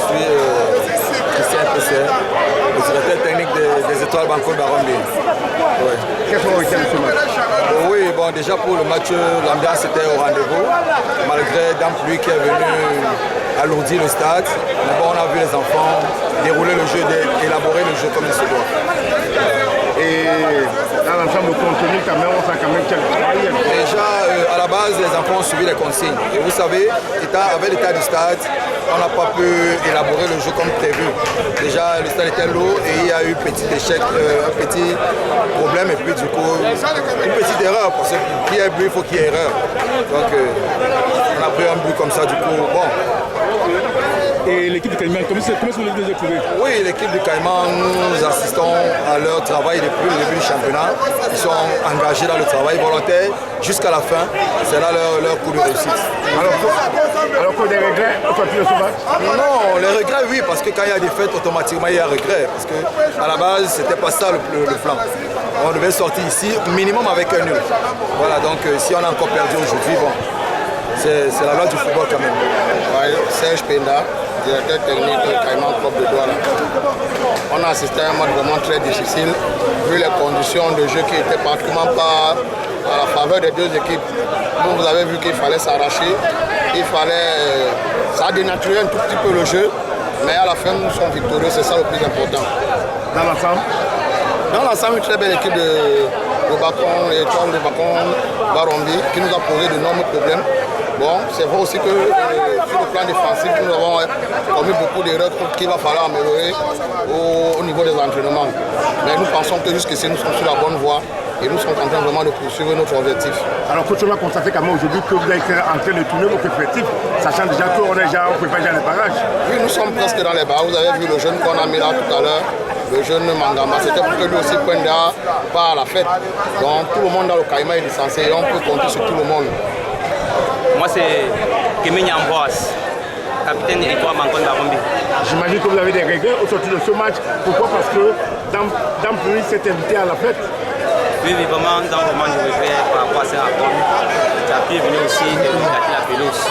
suis Christian Pesset, le directeur technique des Étoiles Banco Barombi. Ouais. Qu'est-ce qu'on retient de ce match? Oui, bon, déjà pour le match, l'ambiance était au rendez-vous, malgré Dame Pluie qui est venu alourdir le stade. Mais bon, on a vu les enfants dérouler le jeu, élaborer le jeu comme il se doit. Et dans l'ensemble, le contenu, quand même, on sent quand même quel travail. Déjà, à la base, les enfants ont suivi les consignes. Et vous savez, avec l'état du stade, on n'a pas pu élaborer le jeu comme prévu. Déjà, le stade était lourd et il y a eu un petit échec, un petit problème et puis du coup, une petite erreur. Parce que pour qu'il y ait but, il faut qu'il y ait erreur. Donc, on a pris un but comme ça, du coup, bon. Et l'équipe du Caïman, comment est-ce que vous l'avez déjà trouvé? Oui, l'équipe du Caïman, nous assistons à leur travail depuis le début du championnat. Ils sont engagés dans le travail volontaire jusqu'à la fin. C'est là leur coup de réussite. Alors que des regrets au sortir de ce match? Non, les regrets, oui, parce que quand il y a des fêtes, automatiquement il y a regret. Parce qu'à la base, c'était pas ça le plan. On devait sortir ici, minimum avec un nul. Voilà, donc si on a encore perdu aujourd'hui, bon, c'est la loi du football quand même. Ouais, Serge Penda, directeur technique du Caïman Club de Douala. On a assisté à un match vraiment très difficile, vu les conditions de jeu qui étaient pratiquement pas à la faveur des deux équipes. Donc vous avez vu qu'il fallait s'arracher, ça a dénaturé un tout petit peu le jeu, mais à la fin nous sommes victorieux, c'est ça le plus important. Dans l'ensemble? Dans l'ensemble, une très belle équipe de Bacon, l'étoile de Bacon Barombi, qui nous a posé d'énormes problèmes. Bon, c'est vrai aussi que sur le plan défensif, nous avons commis beaucoup d'erreurs qu'il va falloir améliorer au niveau des entraînements. Mais nous pensons que jusqu'ici, nous sommes sur la bonne voie et nous sommes en train vraiment de poursuivre notre objectif. Alors, coach, on va constater quand même aujourd'hui que vous avez été en train de tourner votre effectif, sachant déjà qu'on prépare déjà les barrages. Oui, nous sommes presque dans les barrages. Vous avez vu le jeune qu'on a mis là tout à l'heure, le jeune Mangama. C'était pour que lui aussi prenne part à la fête. Donc, tout le monde dans le Caïman est licencié et on peut compter sur tout le monde. Moi, c'est Kémy Ambroise, capitaine de l'Étoile Banco Barombi. J'imagine que vous avez des regrets au sortir de ce match. Pourquoi? Parce que Dame Pluie s'est invité à la fête. Oui, vraiment, dans le moment de regret par rapport à ces rapports. La pluie est venue aussi gâter la pelouse.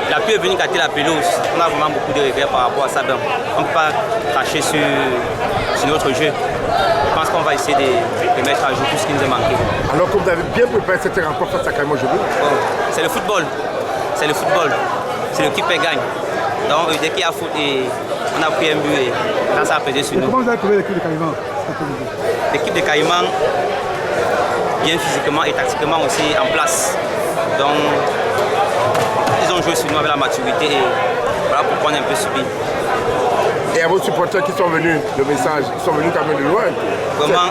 La pluie est venue gâter la pelouse. On a vraiment beaucoup de regrets par rapport à ça. Donc, on ne peut pas cracher sur notre jeu. Je pense qu'on va essayer de mettre à jour tout ce qui nous a manqué. Alors que vous avez bien préparé cette rencontre face à Caïman aujourd'hui? C'est le football. C'est le football. C'est l'équipe qui gagne. Donc, dès qu'il y a foot, on a pris un but et là, ça a pesé sur nous. Comment vous avez trouvé l'équipe de Caïman? L'équipe de Caïman, bien physiquement et tactiquement aussi en place. Donc, ils ont joué sur nous avec la maturité et voilà pourquoi on est un peu subi. Et à vos supporters qui sont venus, le message, ils sont venus quand même de loin? Vraiment,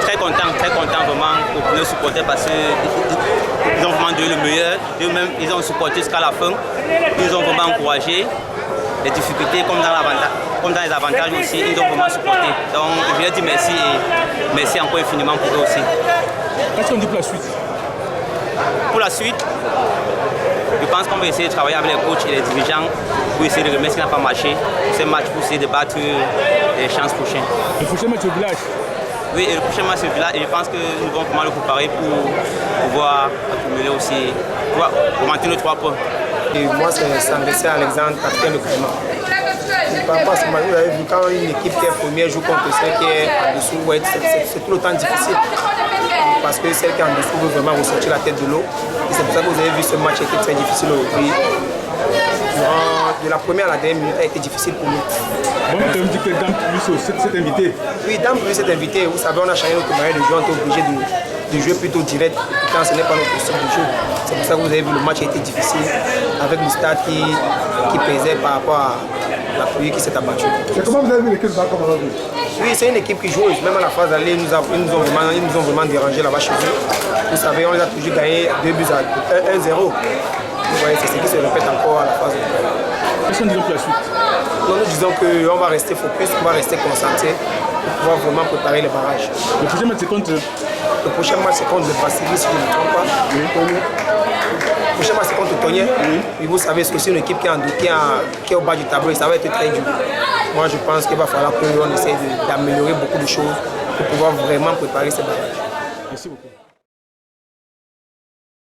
très content vraiment pour nos supporters parce qu'ils ont vraiment donné le meilleur. Eux-mêmes, ils ont supporté jusqu'à la fin. Ils ont vraiment encouragé. Les difficultés comme dans les avantages aussi, ils ont vraiment supporté. Donc je leur dis merci et merci encore infiniment pour eux aussi. Qu'est-ce qu'on dit pour la suite? Pour la suite, je pense qu'on va essayer de travailler avec les coachs et les dirigeants pour essayer de remettre ce qui n'a pas marché pour ces matchs, pour essayer de battre les chances prochaines. Le prochain match au village? Oui, et le prochain match au village, et je pense que nous devons vraiment le préparer pour pouvoir accumuler aussi, pour maintenir nos 3 points. Et moi, c'est Sambessé Alexandre, capitaine de Caïman. Par rapport à ce match, vous avez vu, quand une équipe qui est première joue contre celle qui est en dessous, ouais, c'est tout le temps difficile. Parce que celle qui est en dessous veut vraiment ressortir la tête de l'eau. Et c'est pour ça que vous avez vu ce match qui était très difficile aujourd'hui. De la première à la dernière minute a été difficile pour nous. Bon, tu me dis que Dame Pluie s'est invité. Oui, Dame Pluie s'est invité. Vous savez, on a changé notre manière de jouer, on est obligé de jouer plutôt direct. Quand ce n'est pas notre style de jeu. C'est pour ça que vous avez vu le match a été difficile avec le stade qui pesait par rapport à la pluie qui s'est abattue. Comment vous avez vu l'équipe d'Alcom aujourd'hui? Oui, c'est une équipe qui joue. Même à la phase d'aller, ils nous ont vraiment dérangé là-bas chez eux. Vous savez, on les a toujours gagné 2 buts à 1-0. Vous voyez, c'est ce qui se répète encore à la phase de Qu'est-ce qu'on dit pour la suite? Nous disons qu'on va rester focus, on va rester concentré pour pouvoir vraiment préparer les barrages. Le prochain match c'est contre? Le prochain match c'est contre le Brasilie, si je ne me trompe pas. Oui. Le prochain match c'est contre Tonien. Oui. Et vous savez, c'est aussi une équipe qui est au bas du tableau et ça va être très dur. Moi je pense qu'il va falloir qu'on essaie d'améliorer beaucoup de choses pour pouvoir vraiment préparer ces barrages. Merci beaucoup.